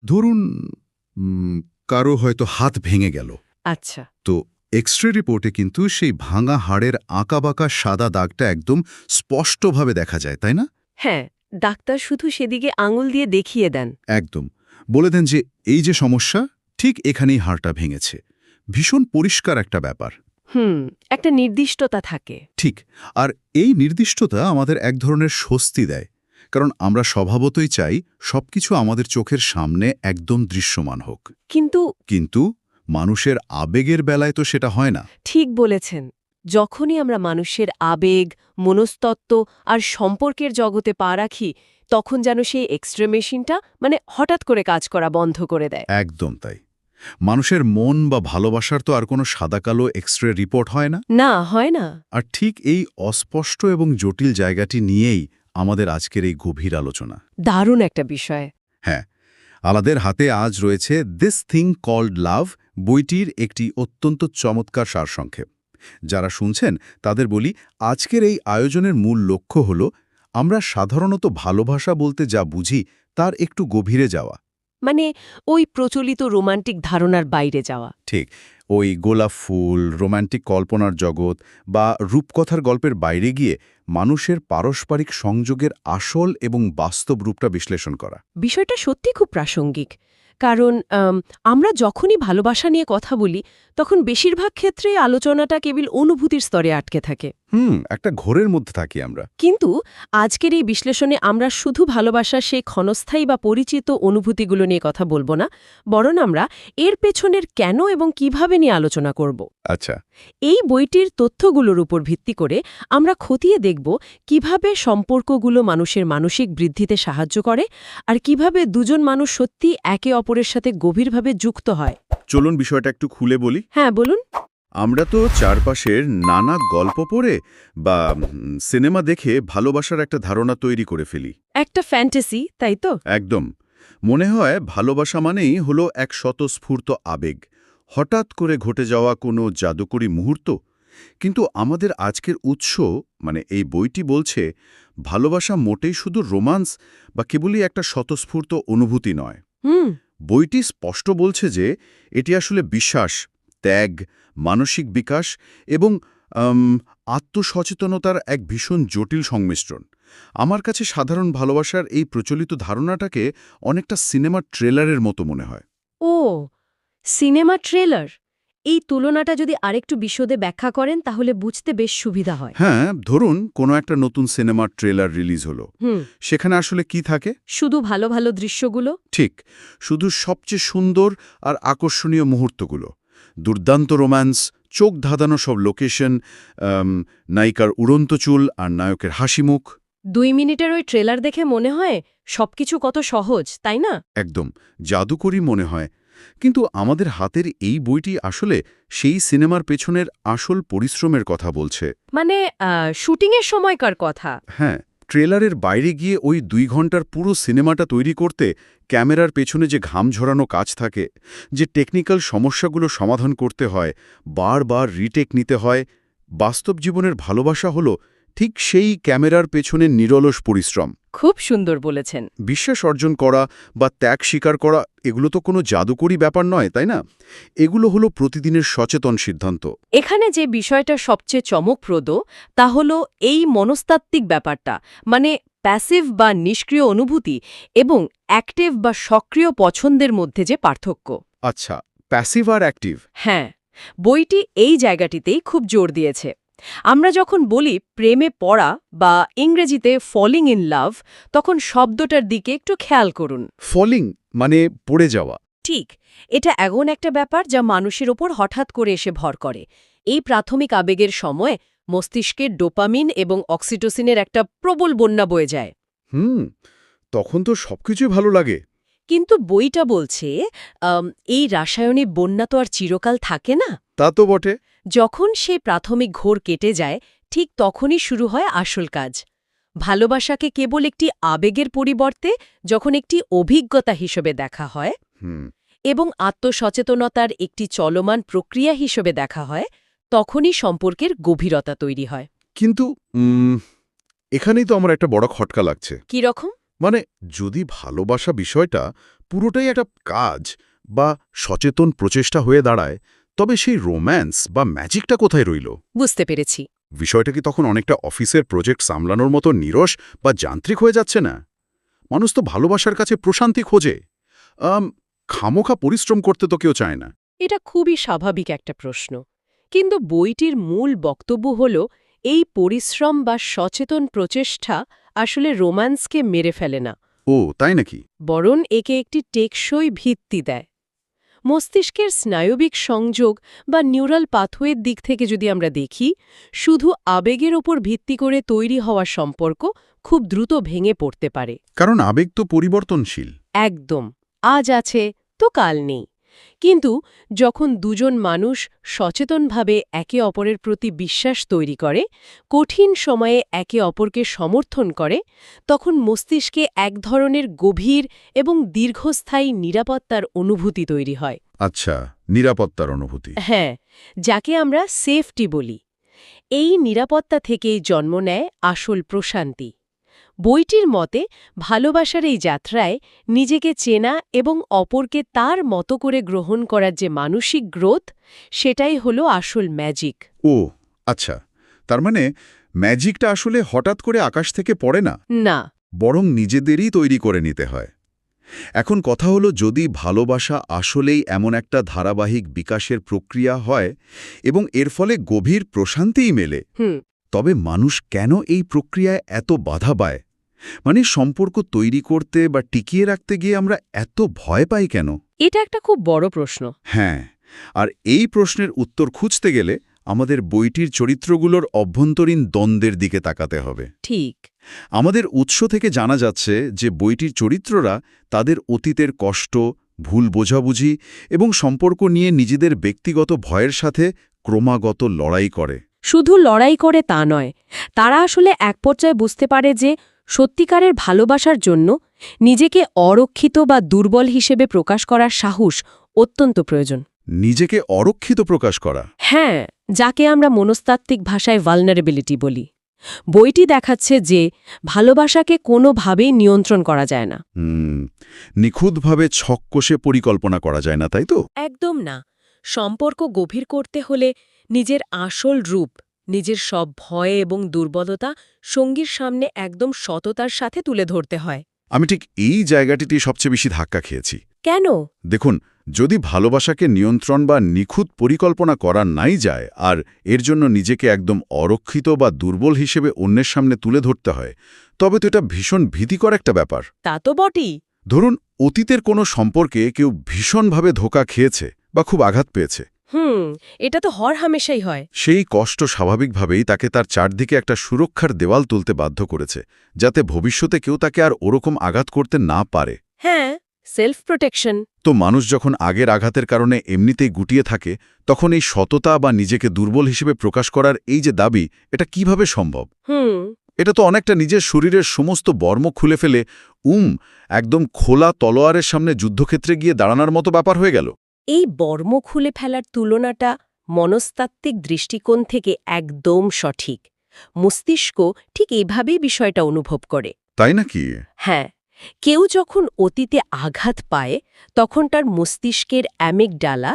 ধরুন উম, কারো হয়তো হাত ভেঙে গেল, আচ্ছা। তো এক্স-রে রিপোর্টে কিন্তু সেই ভাঙা হাড়ের আঁকাবাঁকা সাদা দাগটা একদম স্পষ্টভাবে দেখা যায়, তাই না? হ্যাঁ, ডাক্তার শুধু সেদিকে আঙুল দিয়ে দেখিয়ে দেন। একদম। বলে দেন যে এই যে সমস্যা, ঠিক এখানেই হাড়টা ভেঙেছে। ভীষণ পরিষ্কার একটা ব্যাপার। একটা নির্দিষ্টতা থাকে। ঠিক। আর এই নির্দিষ্টতা আমাদের এক ধরনের স্বস্তি দেয়, কারণ আমরা স্বভাবতই চাই সবকিছু আমাদের চোখের সামনে একদম দৃশ্যমান হোক। কিন্তু কিন্তু মানুষের আবেগের বেলায় তো সেটা হয় না। ঠিক বলেছেন, যখনই আমরা মানুষের আবেগ, মনস্তত্ত্ব আর সম্পর্কের জগতে পা রাখি, তখন যেন সেই এক্সরে মেশিনটা হঠাৎ করে কাজ করা বন্ধ করে দেয়। একদম তাই। মানুষের মন বা ভালোবাসার তো আর কোনো সাদাকালো এক্স-রে রিপোর্ট হয় না। না, হয় না। আর ঠিক এই অস্পষ্ট এবং জটিল জায়গাটি নিয়েই আমাদের আজকের এই গভীর আলোচনা। দারুণ একটা বিষয়। হ্যাঁ, আমাদের হাতে আজ রয়েছে দিস থিং কল্ড লাভ বইটির একটি অত্যন্ত চমৎকার সারসংক্ষেপ। যারা শুনছেন তাদের বলি, আজকের এই আয়োজনের মূল লক্ষ্য হল আমরা সাধারণত ভালোবাসা বলতে যা বুঝি তার একটু গভীরে যাওয়া। ওই প্রচলিত রোমান্টিক ধারণার বাইরে যাওয়া। ঠিক, ওই গোলাপ ফুল, রোমান্টিক কল্পনার জগৎ বা রূপকথার গল্পের বাইরে গিয়ে মানুষের পারস্পরিক সংযোগের আসল এবং বাস্তব রূপটা বিশ্লেষণ করা। বিষয়টা সত্যি খুব প্রাসঙ্গিক। কারণ আমরা যখনই ভালোবাসা নিয়ে কথা বলি, তখন বেশিরভাগ ক্ষেত্রেই আলোচনাটা কেবল অনুভূতির স্তরে আটকে থাকে। একটা ঘোরের মধ্যে থাকি আমরা। কিন্তু আজকের এই বিশ্লেষণে আমরা শুধু ভালোবাসার সেই ক্ষণস্থায়ী বা পরিচিত অনুভূতিগুলো নিয়ে কথা বলবো না, বরং আমরা এর পেছনের কেন এবং কিভাবে নিয়ে আলোচনা করব। আচ্ছা। এই বইটির তথ্যগুলোর উপর ভিত্তি করে আমরা খতিয়ে দেখব কিভাবে সম্পর্কগুলো মানুষের মানসিক বৃদ্ধিতে সাহায্য করে আর কিভাবে দুজন মানুষ সত্যি একে অপরের সাথে গভীরভাবে যুক্ত হয়। চলুন বিষয়টা একটু খুলে বলি। হ্যাঁ, বলুন। আমরা তো চারপাশের নানা গল্প পড়ে বা সিনেমা দেখে ভালোবাসার একটা ধারণা তৈরি করে ফেলি। একটা ফ্যান্টাসি, তাই তো? একদম। মনে হয় ভালোবাসা মানেই হলো এক স্বতঃস্ফূর্ত আবেগ, হঠাৎ করে ঘটে যাওয়া কোনো জাদুকরী মুহূর্ত। কিন্তু আমাদের আজকের উৎস এই বইটি বলছে ভালোবাসা মোটেই শুধু রোমান্স বা কেবলই একটা স্বতঃস্ফূর্ত অনুভূতি নয়। হুম। বইটি স্পষ্ট বলছে যে এটি আসলে বিশ্বাস, ত্যাগ, মানসিক বিকাশ এবং আত্মসচেতনতার এক ভীষণ জটিল সংমিশ্রণ। আমার কাছে সাধারণ ভালোবাসার এই প্রচলিত ধারণাটাকে অনেকটা সিনেমার ট্রেলারের মতো মনে হয়। ও, সিনেমা ট্রেলার। এই তুলনাটা যদি আরেকটু বিশদে ব্যাখ্যা করেন তাহলে বুঝতে বেশ সুবিধা হয়। হ্যাঁ, ধরুন কোনো একটা নতুন সিনেমার ট্রেলার রিলিজ হলো। হুম। সেখানে আসলে কি থাকে? শুধু ভালো ভালো দৃশ্যগুলো। ঠিক, শুধু সবচেয়ে সুন্দর আর আকর্ষণীয় মুহূর্তগুলো। দুর্দান্ত রোম্যান্স, চোখ ধাঁধানো সব লোকেশন, নায়িকার উড়ন্ত চুল আর নায়কের হাসিমুখ। 2 মিনিটের ওই ট্রেলার দেখে মনে হয় সবকিছু কত সহজ, তাই না? একদম জাদুকরী মনে হয়। কিন্তু আমাদের হাতের এই বইটি আসলে সেই সিনেমার পেছনের আসল পরিশ্রমের কথা বলছে। শুটিংয়ের সময়কার কথা। হ্যাঁ, ট্রেলারের বাইরে গিয়ে ওই 2 ঘন্টার পুরো সিনেমাটা তৈরি করতে ক্যামেরার পেছনে যে ঘাম ঝরানো কাজ থাকে, যে টেকনিক্যাল সমস্যাগুলো সমাধান করতে হয়, বারবার রিটেক নিতে হয়, বাস্তব জীবনের ভালোবাসা হলো ঠিক সেই ক্যামেরার পেছনে নিরলস পরিশ্রম। খুব সুন্দর বলেছেন। বিশ্বাস অর্জন করা বা ত্যাগ স্বীকার করা এগুলো তো কোনো জাদুকরী ব্যাপার নয়, তাই না? এগুলো হলো প্রতিদিনের সচেতন সিদ্ধান্ত। এখানে যে বিষয়টা সবচেয়ে চমকপ্রদ তা হলো এই মনস্তাত্ত্বিক ব্যাপারটা, প্যাসিভ বা নিষ্ক্রিয় অনুভূতি এবং অ্যাক্টিভ বা সক্রিয় পছন্দের মধ্যে যে পার্থক্য। আচ্ছা, প্যাসিভ আর অ্যাক্টিভ। হ্যাঁ, বইটি এই জায়গাটিতেই খুব জোর দিয়েছে। আমরা যখন বলি প্রেমে পড়া বা ইংরেজিতে ফলিং ইন লাভ, তখন শব্দটার দিকে একটু খেয়াল করুন। ফলিং মানে পড়ে যাওয়া। ঠিক, এটা এমন একটা ব্যাপার যা মানুষের ওপর হঠাৎ করে এসে ভর করে। এই প্রাথমিক আবেগের সময় মস্তিষ্কে ডোপামিন এবং অক্সিটোসিনের একটা প্রবল বন্যা বয়ে যায়। তখন তো সবকিছুই ভালো লাগে। কিন্তু বইটা বলছে এই রাসায়নিক বন্যা তো আর চিরকাল থাকে না। তা তো বটে। যখন সেই প্রাথমিক ঘোর কেটে যায়, ঠিক তখনই শুরু হয় আসল কাজ। ভালোবাসাকে কেবল একটি আবেগের পরিবর্তে যখন একটি অভিজ্ঞতা হিসেবে দেখা হয় এবং আত্মসচেতনতার একটি চলমান প্রক্রিয়া হিসেবে দেখা হয়, তখনই সম্পর্কের গভীরতা তৈরি হয়। কিন্তু এখানেই তো আমার একটা বড় খটকা লাগছে। কি রকম? যদি ভালোবাসা বিষয়টা পুরোটাই একটা কাজ বা সচেতন প্রচেষ্টা হয়ে দাঁড়ায়, তবে সেই রোম্যান্স বা ম্যাজিকটা কোথায় রইল? বুঝতে পেরেছি। বিষয়টা কি তখন অনেকটা অফিসের প্রজেক্ট সামলানোর মতো নিরস বা যান্ত্রিক হয়ে যাচ্ছে না? মানুষ তো ভালোবাসার কাছে প্রশান্তি খোঁজে, খামোখা পরিশ্রম করতে তো কেউ চায় না। এটা খুবই স্বাভাবিক একটা প্রশ্ন। কিন্তু বইটির মূল বক্তব্য হল এই পরিশ্রম বা সচেতন প্রচেষ্টা আসলে রোম্যান্সকে মেরে ফেলে না, ও তাই নাকি? বরং একে একটি টেকসই ভিত্তি দেয়। মস্তিষ্কের স্নায়বিক সংযোগ বা নিউরাল পাথওয়ের দিক থেকে যদি আমরা দেখি, শুধু আবেগের ওপর ভিত্তি করে তৈরি হওয়া সম্পর্ক খুব দ্রুত ভেঙে পড়তে পারে। কারণ আবেগ তো পরিবর্তনশীল। একদম, আজ আছে তো কাল নেই। কিন্তু যখন দুজন মানুষ সচেতনভাবে একে অপরের প্রতি বিশ্বাস তৈরি করে, কঠিন সময়ে একে অপরকে সমর্থন করে, তখন মস্তিষ্কে এক ধরনের গভীর এবং দীর্ঘস্থায়ী নিরাপত্তার অনুভূতি তৈরি হয়। আচ্ছা, নিরাপত্তার অনুভূতি। হ্যাঁ, যাকে আমরা সেফটি বলি। এই নিরাপত্তা থেকেই জন্ম নেয় আসল প্রশান্তি। বইটির মতে ভালোবাসার এই যাত্রায় নিজেকে চেনা এবং অপরকে তার মতো করে গ্রহণ করার যে মানসিক গ্রোথ, সেটাই হলো আসল ম্যাজিক। ও আচ্ছা, তার মানে ম্যাজিকটা আসলে হঠাৎ করে আকাশ থেকে পড়ে না, না। বরং নিজেদেরই তৈরি করে নিতে হয়। এখন কথা হলো, যদি ভালোবাসা আসলেই এমন একটা ধারাবাহিক বিকাশের প্রক্রিয়া হয় এবং এর ফলে গভীর প্রশান্তিই মেলে, তবে মানুষ কেন এই প্রক্রিয়ায় এত বাধা পায়? মানে সম্পর্ক তৈরি করতে বা টিকিয়ে রাখতে গিয়ে আমরা এত ভয় পাই কেন? এটা একটা খুব বড় প্রশ্ন। হ্যাঁ, আর এই প্রশ্নের উত্তর খুঁজতে গেলে আমাদের বইটির চরিত্রগুলোর অভ্যন্তরীণ দ্বন্দ্বের দিকে তাকাতে হবে। ঠিক। আমাদের উৎস থেকে জানা যাচ্ছে যে বইটির চরিত্ররা তাদের অতীতের কষ্ট, ভুল বোঝাবুঝি এবং সম্পর্ক নিয়ে নিজেদের ব্যক্তিগত ভয়ের সাথে ক্রমাগত লড়াই করে। শুধু লড়াই করে তা নয়, তারা আসলে এক পর্যায়ে বুঝতে পারে যে সত্যিকারের ভালোবাসার জন্য নিজেকে অরক্ষিত বা দুর্বল হিসেবে প্রকাশ করার সাহস অত্যন্ত প্রয়োজন। নিজেকে অরক্ষিত প্রকাশ করা? হ্যাঁ, যাকে আমরা মনস্তাত্ত্বিক ভাষায় ভালনারেবিলিটি বলি। বইটি দেখাচ্ছে যে ভালোবাসাকে কোনোভাবেই নিয়ন্ত্রণ করা যায় না। নিখুঁতভাবে ছককষে পরিকল্পনা করা যায় না, তাই তো? একদম না। সম্পর্ক গভীর করতে হলে নিজের আসল রূপ, নিজের সব ভয় এবং দুর্বলতা সঙ্গীর সামনে একদম সততার সাথে তুলে ধরতে হয়। আমি ঠিক এই জায়গাটিতে সবচেয়ে বেশি ধাক্কা খেয়েছি। কেন? দেখুন, যদি ভালোবাসাকে নিয়ন্ত্রণ বা নিখুঁত পরিকল্পনা করা নাই যায় আর এর জন্য নিজেকে একদম অরক্ষিত বা দুর্বল হিসেবে অন্যের সামনে তুলে ধরতে হয়, তবে তো এটা ভীষণ ভীতিকর একটা ব্যাপার। তা তো বটেই। ধরুন, অতীতের কোনো সম্পর্কে কেউ ভীষণভাবে ধোঁকা খেয়েছে বা খুব আঘাত পেয়েছে। এটা তো হরহামেশাই হয়। সেই কষ্ট স্বাভাবিকভাবেই তাকে তার চারদিকে একটা সুরক্ষার দেওয়াল তুলতে বাধ্য করেছে, যাতে ভবিষ্যতে কেউ তাকে আর ওরকম আঘাত করতে না পারে। হ্যাঁ, সেলফ প্রোটেকশন। তো মানুষ যখন আগের আঘাতের কারণে এমনিতেই গুটিয়ে থাকে, তখন এই সততা বা নিজেকে দুর্বল হিসেবে প্রকাশ করার এই যে দাবি, এটা কিভাবে সম্ভব? এটা তো অনেকটা নিজের শরীরের সমস্ত বর্ম খুলে ফেলে একদম খোলা তলোয়ারের সামনে যুদ্ধক্ষেত্রে গিয়ে দাঁড়ানোর মতো ব্যাপার হয়ে গেল। এই বর্ম খুলে ফেলার তুলনাটা মনস্তাত্ত্বিক দৃষ্টিকোণ থেকে একদম সঠিক। মস্তিষ্ক ঠিক এভাবেই বিষয়টা অনুভব করে। তাই নাকি? হ্যাঁ, কেউ যখন অতীতে আঘাত পায়, তখন তার মস্তিষ্কের অ্যামিগডালা,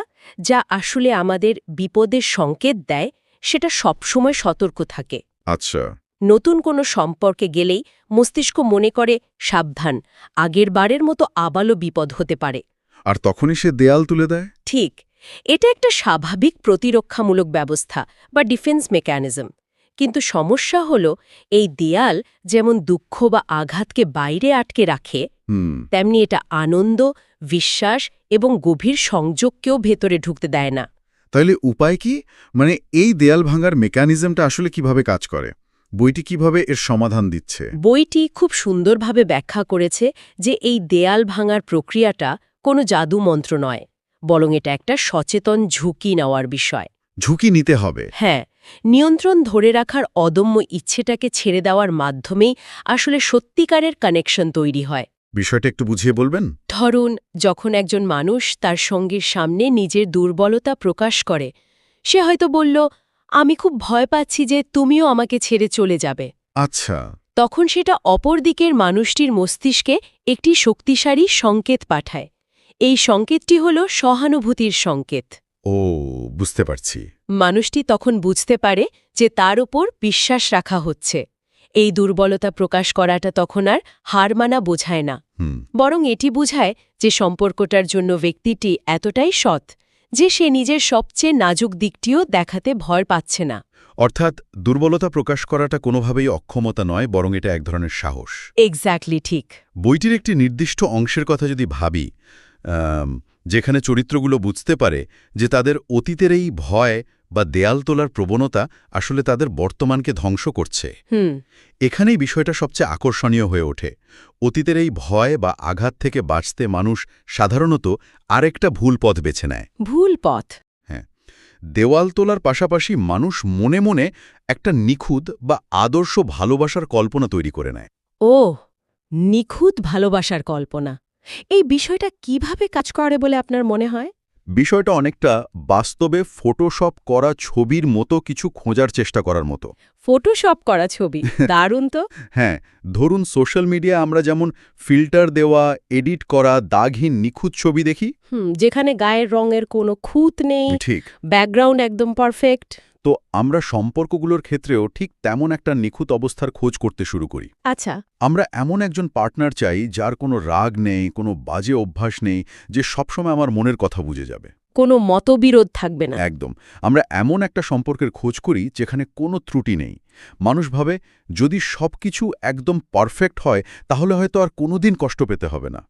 যা আসলে আমাদের বিপদের সংকেত দেয়, সেটা সবসময় সতর্ক থাকে। আচ্ছা। নতুন কোনো সম্পর্কে গেলেই মস্তিষ্ক মনে করে, সাবধান, আগের বারের মতো আবারও বিপদ হতে পারে। আর তখনই সে দেয়াল তুলে দেয়? ঠিক। এটা একটা স্বাভাবিক প্রতিরক্ষামূলক ব্যবস্থা বা ডিফেন্স মেকানিজম। কিন্তু সমস্যা হল, এই দেয়াল যেমন দুঃখ বা আঘাতকে বাইরে আটকে রাখে, তেমনি এটা আনন্দ, বিশ্বাস এবং গভীর সংযোগকেও ভেতরে ঢুকতে দেয় না। তাইলে উপায় কি? মানে এই দেয়াল ভাঙার মেকানিজমটা আসলে কিভাবে কাজ করে? বইটি কিভাবে এর সমাধান দিচ্ছে? বইটি খুব সুন্দরভাবে ব্যাখ্যা করেছে যে এই দেয়াল ভাঙার প্রক্রিয়াটা কোনো জাদু মন্ত্র নয়, বরং এটা একটা সচেতন ঝুঁকি নেওয়ার বিষয়। ঝুঁকি নিতে হবে? হ্যাঁ, নিয়ন্ত্রণ ধরে রাখার অদম্য ইচ্ছেটাকে ছেড়ে দেওয়ার মাধ্যমেই আসলে সত্যিকারের কানেকশন তৈরি হয়। বিষয়টা একটু বুঝিয়ে বলবেন? ধরুন, যখন একজন মানুষ তার সঙ্গীর সামনে নিজের দুর্বলতা প্রকাশ করে, সে হয়তো বলল, আমি খুব ভয় পাচ্ছি যে তুমিও আমাকে ছেড়ে চলে যাবে। আচ্ছা। তখন সেটা অপর দিকের মানুষটির মস্তিষ্কে একটি শক্তিশালী সংকেত পাঠায়। এই সংকেতটি হল সহানুভূতির সংকেত। ও, বুঝতে পারছি। মানুষটি তখন বুঝতে পারে যে তার ওপর বিশ্বাস রাখা হচ্ছে। এই দুর্বলতা প্রকাশ করাটা তখন আর হার মানা বোঝায় না, বরং এটি বোঝায় যে সম্পর্কটার জন্য ব্যক্তিটি এতটাই সৎ যে সে নিজের সবচেয়ে নাজুক দিকটিও দেখাতে ভয় পাচ্ছে না। অর্থাৎ দুর্বলতা প্রকাশ করাটা কোনোভাবেই অক্ষমতা নয়, বরং এটা এক ধরনের সাহস। এক্স্যাক্টলি ঠিক। বইটির একটি নির্দিষ্ট অংশের কথা যদি ভাবি, যেখানে চরিত্রগুলো বুঝতে পারে যে তাদের অতীতের এই ভয় বা দেয়াল তোলার প্রবণতা আসলে তাদের বর্তমানকে ধ্বংস করছে, এখানেই বিষয়টা সবচেয়ে আকর্ষণীয় হয়ে ওঠে। অতীতের এই ভয় বা আঘাত থেকে বাঁচতে মানুষ সাধারণত আরেকটা ভুল পথ বেছে নেয়। ভুল পথ? হ্যাঁ, দেওয়াল তোলার পাশাপাশি মানুষ মনে মনে একটা নিখুঁত বা আদর্শ ভালোবাসার কল্পনা তৈরি করে নেয়। ও, নিখুঁত ভালোবাসার কল্পনা। এই বিষয়টা কিভাবে কাজ করে বলে আপনার মনে হয়? বিষয়টা অনেকটা বাস্তবে ফটোশপ করা ছবির মতো কিছু খোঁজার চেষ্টা করার মতো। ফটোশপ করা ছবি? দারুণ তো। হ্যাঁ, ধরুন সোশ্যাল মিডিয়া আমরা যেমন ফিল্টার দেওয়া, এডিট করা দাগহীন নিখুঁত ছবি দেখি, যেখানে গায়ের রঙের কোনো খুঁত নেই, ঠিক, ব্যাকগ্রাউন্ড একদম পারফেক্ট। তো আমরা সম্পর্কগুলোর ক্ষেত্রেও ঠিক তেমন একটা নিখুঁত অবস্থার খোঁজ করতে শুরু করি। আচ্ছা। আমরা এমন একজন পার্টনার চাই যার কোনো রাগ নেই, কোনো বাজে অভ্যাস নেই, যে সবসময় আমার মনের কথা বুঝে যাবে, কোনো মতবিরোধ থাকবে না। একদম। আমরা এমন একটা সম্পর্কের খোঁজ করি যেখানে কোনো ত্রুটি নেই। মানুষ ভাবে যদি সবকিছু একদম পারফেক্ট হয় তাহলে হয়তো আর কোনোদিন কষ্ট পেতে হবে না।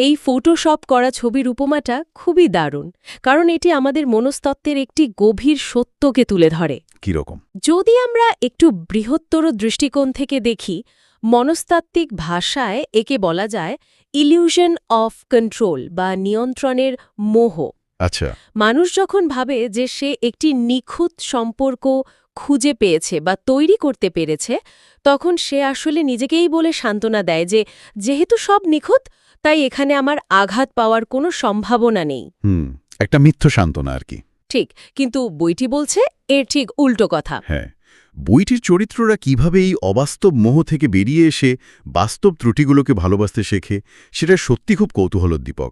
এই ফটোশপ করা ছবির উপমাটা খুবই দারুণ, কারণ এটি আমাদের মনস্তত্ত্বের একটি গভীর সত্যকে তুলে ধরে। কিরকম? যদি আমরা একটু বৃহত্তর দৃষ্টিকোণ থেকে দেখি, মনস্তাত্ত্বিক ভাষায় একে বলা যায় ইলিউশন অফ কন্ট্রোল বা নিয়ন্ত্রণের মোহ। আচ্ছা। মানুষ যখন ভাবে যে সে একটি নিখুঁত সম্পর্ক খুঁজে পেয়েছে বা তৈরি করতে পেরেছে, তখন সে আসলে নিজেকেই বলে সান্ত্বনা দেয় যে যেহেতু সব নিখুঁত, তাই এখানে আমার আঘাত পাওয়ার কোনো সম্ভাবনা নেই। একটা মিথ্য সান্ত্বনা আর কি। ঠিক, কিন্তু বইটি বলছে এর ঠিক উল্টো কথা। হ্যাঁ, বইটির চরিত্ররা কিভাবে এই অবাস্তব মোহ থেকে বেরিয়ে এসে বাস্তব ত্রুটিগুলোকে ভালোবাসতে শেখে, সেটা সত্যি খুব কৌতূহলোদ্দীপক।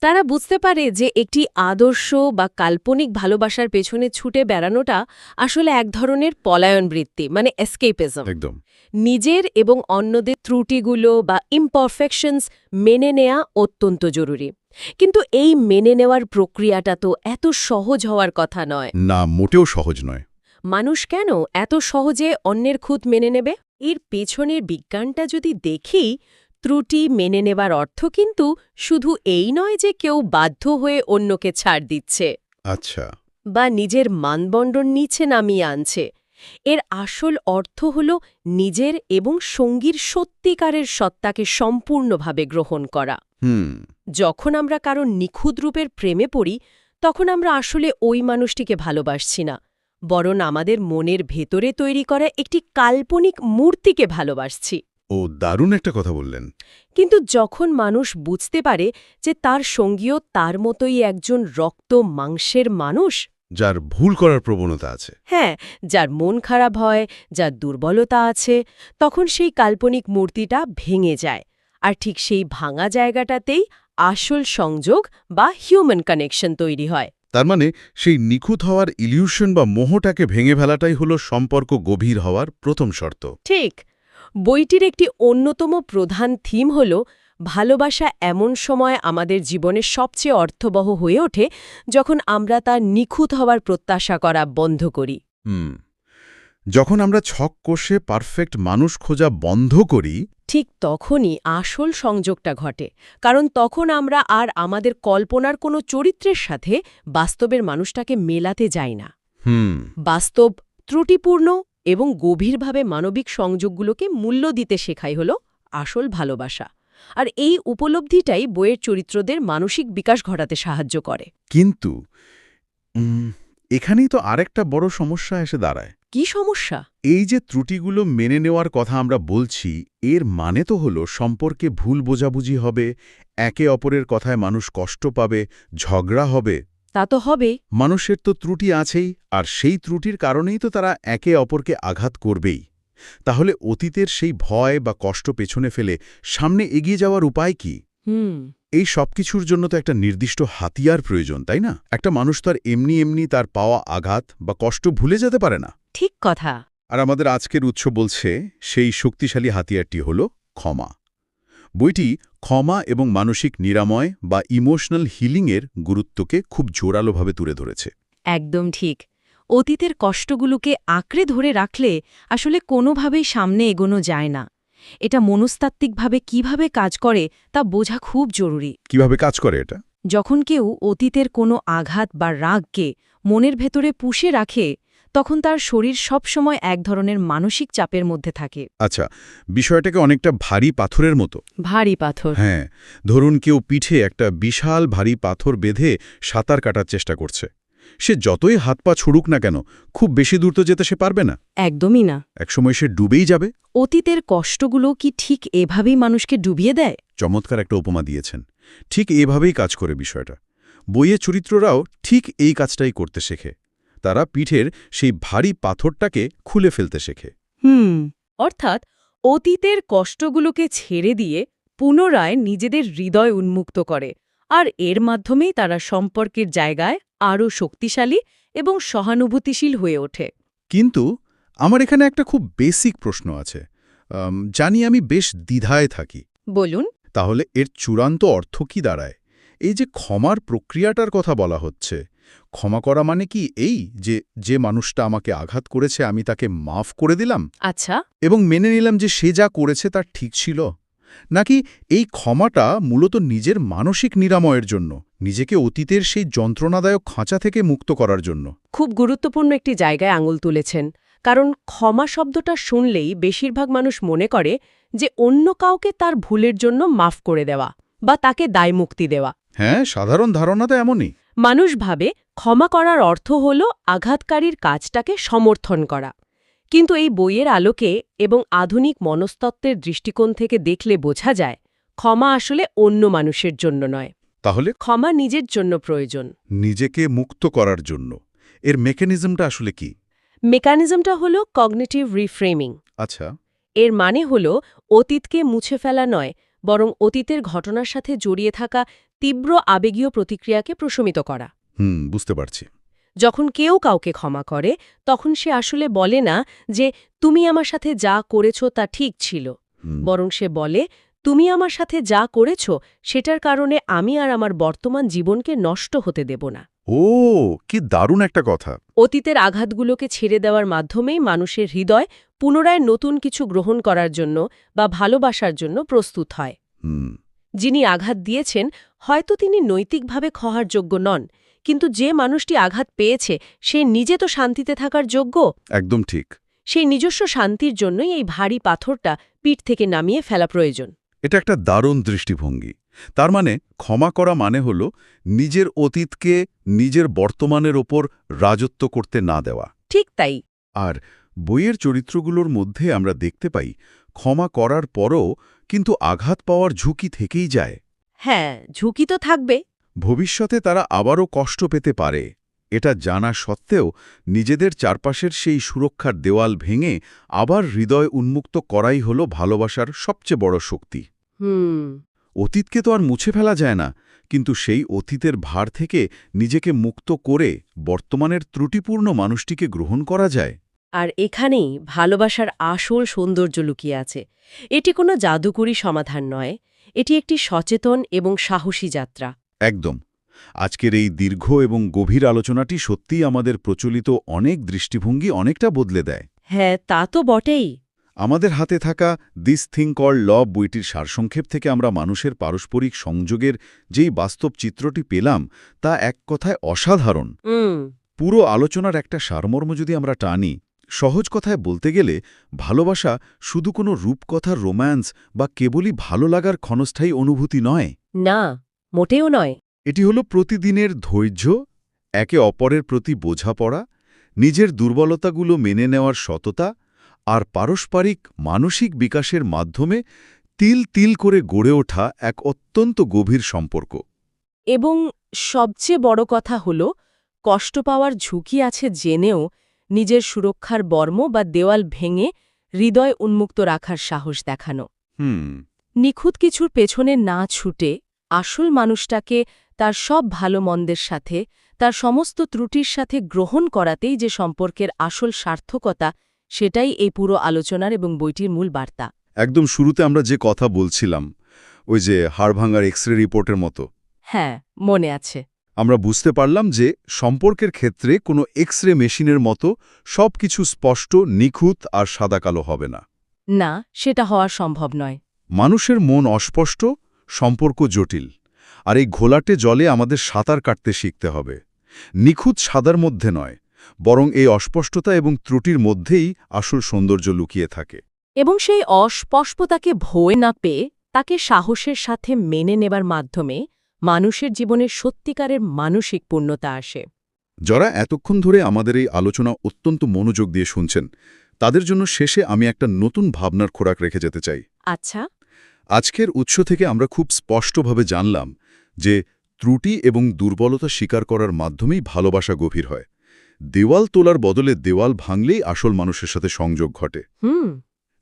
তারা বুঝতে পারে যে একটি আদর্শ বা কাল্পনিক ভালোবাসার পেছনে ছুটে বেড়ানোটা আসলে এক ধরনের পলায়ন বৃত্তি, মানে এসকেপিজম। একদম। নিজের এবং অন্যদের ত্রুটিগুলো বা ইমপারফেকশনস মেনে নেওয়া অত্যন্ত জরুরি, কিন্তু এই মেনে নেওয়ার প্রক্রিয়াটা তো এত সহজ হওয়ার কথা নয়। না, মোটেও সহজ নয়। মানুষ কেন এত সহজে অন্যের খুঁত মেনে নেবে? এর পেছনের বিজ্ঞানটা যদি দেখি, ত্রুটি মেনে নেবার অর্থ কিন্তু শুধু এই নয় যে কেউ বাধ্য হয়ে অন্যকে ছাড় দিচ্ছে, আচ্ছা, বা নিজের মানদণ্ড নিচে নামিয়ে আনছে। এর আসল অর্থ হল নিজের এবং সঙ্গীর সত্যিকারের সত্তাকে সম্পূর্ণভাবে গ্রহণ করা। যখন আমরা কারো নিখুঁত রূপের প্রেমে পড়ি, তখন আমরা আসলে ওই মানুষটিকে ভালোবাসছি না, বরং আমাদের মনের ভেতরে তৈরি করা একটি কাল্পনিক মূর্তিকে ভালোবাসছি। ও, দারুণ একটা কথা বললেন। কিন্তু যখন মানুষ বুঝতে পারে যে তার সঙ্গীও তার মতোই একজন রক্ত মাংসের মানুষ, যার ভুল করার প্রবণতা আছে, হ্যাঁ, যার মন খারাপ হয়, যার দুর্বলতা আছে, তখন সেই কাল্পনিক মূর্তিটা ভেঙে যায়। আর ঠিক সেই ভাঙা জায়গাটাতেই আসল সংযোগ বা হিউম্যান কানেকশন তৈরি হয়। তার মানে সেই নিখুঁত হওয়ার ইলিউশন বা মোহটাকে ভেঙে ফেলাটাই হলো সম্পর্ক গভীর হওয়ার প্রথম শর্ত। ঠিক। বইটির একটি অন্যতম প্রধান থিম হল ভালোবাসা এমন সময় আমাদের জীবনের সবচেয়ে অর্থবহ হয়ে ওঠে যখন আমরা তার নিখুঁত হওয়ার প্রত্যাশা করা বন্ধ করি। যখন আমরা ছক কষে পারফেক্ট মানুষ খোঁজা বন্ধ করি, ঠিক তখনই আসল সংযোগটা ঘটে, কারণ তখন আমরা আর আমাদের কল্পনার কোনো চরিত্রের সাথে বাস্তবের মানুষটাকে মেলাতে যাই না। বাস্তব, ত্রুটিপূর্ণ এবং গভীরভাবে মানবিক সংযোগগুলোকে মূল্য দিতে শেখাই হল আসল ভালোবাসা। আর এই উপলব্ধিটাই বইয়ের চরিত্রদের মানসিক বিকাশ ঘটাতে সাহায্য করে। কিন্তু এখানেই তো আরেকটা বড় সমস্যা এসে দাঁড়ায়। কি সমস্যা? এই যে ত্রুটিগুলো মেনে নেওয়ার কথা আমরা বলছি, এর মানে তো হলো সম্পর্কে ভুল বোঝাবুঝি হবে, একে অপরের কথায় মানুষ কষ্ট পাবে, ঝগড়া হবে। তা তো হবে। মানুষের তো ত্রুটি আছেই, আর সেই ত্রুটির কারণেই তো তারা একে অপরকে আঘাত করবেই। তাহলে অতীতের সেই ভয় বা কষ্ট পেছনে ফেলে সামনে এগিয়ে যাওয়ার উপায় কি? এই সবকিছুর জন্য তো একটা নির্দিষ্ট হাতিয়ার প্রয়োজন, তাই না? একটা মানুষ তার এমনি এমনি তার পাওয়া আঘাত বা কষ্ট ভুলে যেতে পারে না। ঠিক কথা। আর আমাদের আজকের উৎস বলছে সেই শক্তিশালী হাতিয়ারটি হল ক্ষমা। বইটি ক্ষমা এবং মানসিক নিরাময় বা ইমোশনাল হিলিংয়ের গুরুত্বকে খুব জোরালোভাবে তুলে ধরেছে। একদম ঠিক। অতীতের কষ্টগুলোকে আঁকড়ে ধরে রাখলে আসলে কোনোভাবেই সামনে এগোনো যায় না। এটা মনস্তাত্ত্বিকভাবে কিভাবে কাজ করে তা বোঝা খুব জরুরি। কিভাবে কাজ করে এটা? যখন কেউ অতীতের কোনো আঘাত বা রাগকে মনের ভেতরে পুষে রাখে, তখন তার শরীর সবসময় এক ধরনের মানসিক চাপের মধ্যে থাকে। আচ্ছা, বিষয়টাকে অনেকটা ভারী পাথরের মতো। ভারী পাথর। হ্যাঁ, ধরুন কেউ পিঠে একটা বিশাল ভারী পাথর বেঁধে সাঁতার কাটার চেষ্টা করছে। সে যতই হাত পা ছুড়ুক না কেন, খুব বেশি দূর তো যেতে সে পারবে না। একদমই না। একসময় সে ডুবেই যাবে। অতীতের কষ্টগুলো কি ঠিক এভাবেই মানুষকে ডুবিয়ে দেয়? চমৎকার একটা উপমা দিয়েছেন। ঠিক এভাবেই কাজ করে বিষয়টা। বইয়ের চরিত্ররাও ঠিক এই কাজটাই করতে শেখে। তারা পিঠের সেই ভারী পাথরটাকে খুলে ফেলতে শেখে। অর্থাৎ অতীতের কষ্টগুলোকে ছেড়ে দিয়ে পুনরায় নিজেদের হৃদয় উন্মুক্ত করে, আর এর মাধ্যমেই তারা সম্পর্কের জায়গায় আরও শক্তিশালী এবং সহানুভূতিশীল হয়ে ওঠে। কিন্তু আমার এখানে একটা খুব বেসিক প্রশ্ন আছে, জানি আমি বেশ দ্বিধায় থাকি। বলুন। তাহলে এর চূড়ান্ত অর্থ কি দাঁড়ায়? এই যে ক্ষমার প্রক্রিয়াটার কথা বলা হচ্ছে, ক্ষমা করা মানে কি এই যে মানুষটা আমাকে আঘাত করেছে আমি তাকে মাফ করে দিলাম আচ্ছা। এবং মেনে নিলাম যে সে যা করেছে তার ঠিক ছিল? নাকি এই ক্ষমাটা মূলত নিজের মানসিক নিরাময়ের জন্য, নিজেকে অতীতের সেই যন্ত্রণাদায়ক খাঁচা থেকে মুক্ত করার জন্য? খুব গুরুত্বপূর্ণ একটি জায়গায় আঙুল তুলেছেন। কারণ ক্ষমা শব্দটা শুনলেই বেশিরভাগ মানুষ মনে করে যে অন্য কাউকে তার ভুলের জন্য মাফ করে দেওয়া বা তাকে দায়মুক্তি দেওয়া। হ্যাঁ, সাধারণ ধারণা তো এমনই। মানুষ ভাবে ক্ষমা করার অর্থ হল আঘাতকারীর কাজটাকে সমর্থন করা। কিন্তু এই বইয়ের আলোকে এবং আধুনিক মনস্তত্ত্বের দৃষ্টিকোণ থেকে দেখলে বোঝা যায় ক্ষমা আসলে অন্য মানুষের জন্য নয়। তাহলে ক্ষমা নিজের জন্য প্রয়োজন। নিজেকে মুক্ত করার জন্য। এর মেকানিজমটা আসলে কি? মেকানিজমটা হল কগনিটিভ রিফ্রেমিং। আচ্ছা। এর মানে হল অতীতকে মুছে ফেলা নয়, বরং অতীতের ঘটনার সাথে জড়িয়ে থাকা তীব্র আবেগীয় প্রতিক্রিয়াকে প্রশমিত করা। বুঝতে পারছি। যখন কেউ কাউকে ক্ষমা করে, তখন সে আসলে বলে না যে তুমি আমার সাথে যা করেছ তা ঠিক ছিল, বরং সে বলে তুমি আমার সাথে যা করেছ সেটার কারণে আমি আর আমার বর্তমান জীবনকে নষ্ট হতে দেব না। ও, কি দারুণ একটা কথা। অতীতের আঘাতগুলোকে ছেড়ে দেওয়ার মাধ্যমেই মানুষের হৃদয় পুনরায় নতুন কিছু গ্রহণ করার জন্য বা ভালোবাসার জন্য প্রস্তুত হয়। যিনি আঘাত দিয়েছেন হয়তো তিনি নৈতিকভাবে ক্ষমার যোগ্য নন, কিন্তু যে মানুষটি আঘাত পেয়েছে সে নিজে তো শান্তিতে থাকার যোগ্য। একদম ঠিক। সেই নিজস্ব শান্তির জন্যই এই ভারী পাথরটা পিঠ থেকে নামিয়ে ফেলা প্রয়োজন। এটা একটা দারুণ দৃষ্টিভঙ্গি। তার মানে ক্ষমা করা মানে হল নিজের অতীতকে নিজের বর্তমানের ওপর রাজত্ব করতে না দেওয়া। ঠিক তাই। আর বইয়ের চরিত্রগুলোর মধ্যে আমরা দেখতে পাই ক্ষমা করার পরও কিন্তু আঘাত পাওয়ার ঝুঁকি থেকেই যায়। হ্যাঁ, ঝুঁকি তো থাকবে। ভবিষ্যতে তারা আবারও কষ্ট পেতে পারে। এটা জানা সত্ত্বেও নিজেদের চারপাশের সেই সুরক্ষার দেওয়াল ভেঙে আবার হৃদয় উন্মুক্ত করাই হল ভালোবাসার সবচেয়ে বড় শক্তি। অতীতকে তো আর মুছে ফেলা যায় না, কিন্তু সেই অতীতের ভার থেকে নিজেকে মুক্ত করে বর্তমানের ত্রুটিপূর্ণ মানুষটিকে গ্রহণ করা যায়। আর এখানেই ভালোবাসার আসল সৌন্দর্য লুকিয়ে আছে। এটি কোনো জাদুকরী সমাধান নয়, এটি একটি সচেতন এবং সাহসী যাত্রা। একদম। আজকের এই দীর্ঘ এবং গভীর আলোচনাটি সত্যিই আমাদের প্রচলিত অনেক দৃষ্টিভঙ্গি অনেকটা বদলে দেয়। হ্যাঁ, তা তো বটেই। আমাদের হাতে থাকা দিস থিং কল্ড লাভ বইটির সারসংক্ষেপ থেকে আমরা মানুষের পারস্পরিক সংযোগের যেই বাস্তব চিত্রটি পেলাম তা এক কথায় অসাধারণ। পুরো আলোচনার একটা সারমর্ম যদি আমরা টানি, সহজ কথায় বলতে গেলে ভালোবাসা শুধু কোনো রূপকথার রোম্যান্স বা কেবলই ভালো লাগার ক্ষণস্থায়ী অনুভূতি নয়। না, মোটেও নয়। এটি হলো প্রতিদিনের ধৈর্য, একে অপরের প্রতি বোঝাপড়া, নিজের দুর্বলতাগুলো মেনে নেওয়ার সততা আর পারস্পরিক মানসিক বিকাশের মাধ্যমে তিল তিল করে গড়ে ওঠা এক অত্যন্ত গভীর সম্পর্ক। এবং সবচেয়ে বড় কথা হল, কষ্ট পাওয়ার ঝুঁকি আছে জেনেও নিজের সুরক্ষার বর্ম বা দেওয়াল ভেঙে হৃদয় উন্মুক্ত রাখার সাহস দেখানো। নিখুঁত কিছুর পেছনে না ছুটে আসল মানুষটাকে তার সব ভালো মন্দের সাথে, তার সমস্ত ত্রুটির সাথে গ্রহণ করাতেই যে সম্পর্কের আসল সার্থকতা, সেটাই এই পুরো আলোচনার এবং বইটির মূল বার্তা। একদম শুরুতে আমরা যে কথা বলছিলাম, ওই যে হাড়ভাঙার এক্স-রে রিপোর্টের মতো, হ্যাঁ, মনে আছে। আমরা বুঝতে পারলাম যে সম্পর্কের ক্ষেত্রে কোনো এক্স-রে মেশিনের মতো সবকিছু স্পষ্ট, নিখুঁত আর সাদাকালো হবে না। না, সেটা হওয়া সম্ভব নয়। মানুষের মন অস্পষ্ট, সম্পর্ক জটিল, আর এই ঘোলাটে জলে আমাদের সাঁতার কাটতে শিখতে হবে। নিখুঁত সাদার মধ্যে নয়, বরং এই অস্পষ্টতা এবং ত্রুটির মধ্যেই আসল সৌন্দর্য লুকিয়ে থাকে। এবং সেই অস্পষ্টতাকে ভয় না পেয়ে তাকে সাহসের সাথে মেনে নেবার মাধ্যমে মানুষের জীবনে সত্যিকারের মানসিক পূর্ণতা আসে। যারা এতক্ষণ ধরে আমাদের এই আলোচনা অত্যন্ত মনোযোগ দিয়ে শুনছেন, তাদের জন্য শেষে আমি একটা নতুন ভাবনার খোরাক রেখে যেতে চাই। আচ্ছা। আজকের উৎস থেকে আমরা খুব স্পষ্টভাবে জানলাম যে ত্রুটি এবং দুর্বলতা স্বীকার করার মাধ্যমেই ভালোবাসা গভীর হয়। দেওয়াল তোলার বদলে দেওয়াল ভাঙলেই আসল মানুষের সাথে সংযোগ ঘটে।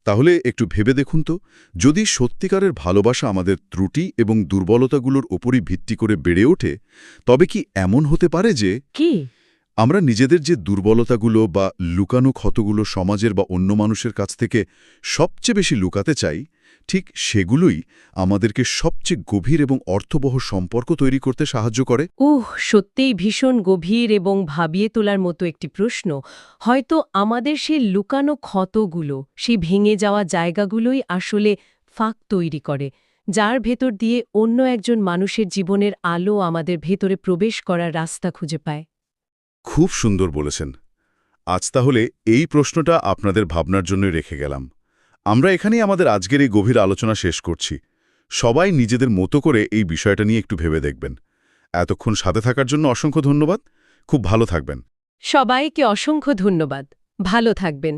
তাহলে একটু ভেবে দেখুন তো, যদি সত্যিকারের ভালোবাসা আমাদের ত্রুটি এবং দুর্বলতাগুলোর ওপরই ভিত্তি করে বেড়ে ওঠে, তবে কি এমন হতে পারে যে কি আমরা নিজেদের যে দুর্বলতাগুলো বা লুকানো ক্ষতগুলো সমাজের বা অন্য মানুষের কাছ থেকে সবচেয়ে বেশি লুকাতে চাই, ঠিক সেগুলোই আমাদেরকে সবচেয়ে গভীর এবং অর্থবহ সম্পর্ক তৈরি করতে সাহায্য করে? সত্যিই ভীষণ গভীর এবং ভাবিয়ে তোলার মতো একটি প্রশ্ন। হয়তো আমাদের সেই লুকানো ক্ষতগুলো, সেই ভেঙে যাওয়া জায়গাগুলোই আসলে ফাঁক তৈরি করে, যার ভেতর দিয়ে অন্য একজন মানুষের জীবনের আলো আমাদের ভেতরে প্রবেশ করার রাস্তা খুঁজে পায়। খুব সুন্দর বলেছেন। আজ তাহলে এই প্রশ্নটা আপনাদের ভাবনার জন্যই রেখে গেলাম। আমরা এখানেই আমাদের আজকের এই গভীর আলোচনা শেষ করছি। সবাই নিজেদের মতো করে এই বিষয়টা নিয়ে একটু ভেবে দেখবেন। এতক্ষণ সাথে থাকার জন্য অসংখ্য ধন্যবাদ। খুব ভালো থাকবেন। সবাইকে অসংখ্য ধন্যবাদ। ভালো থাকবেন।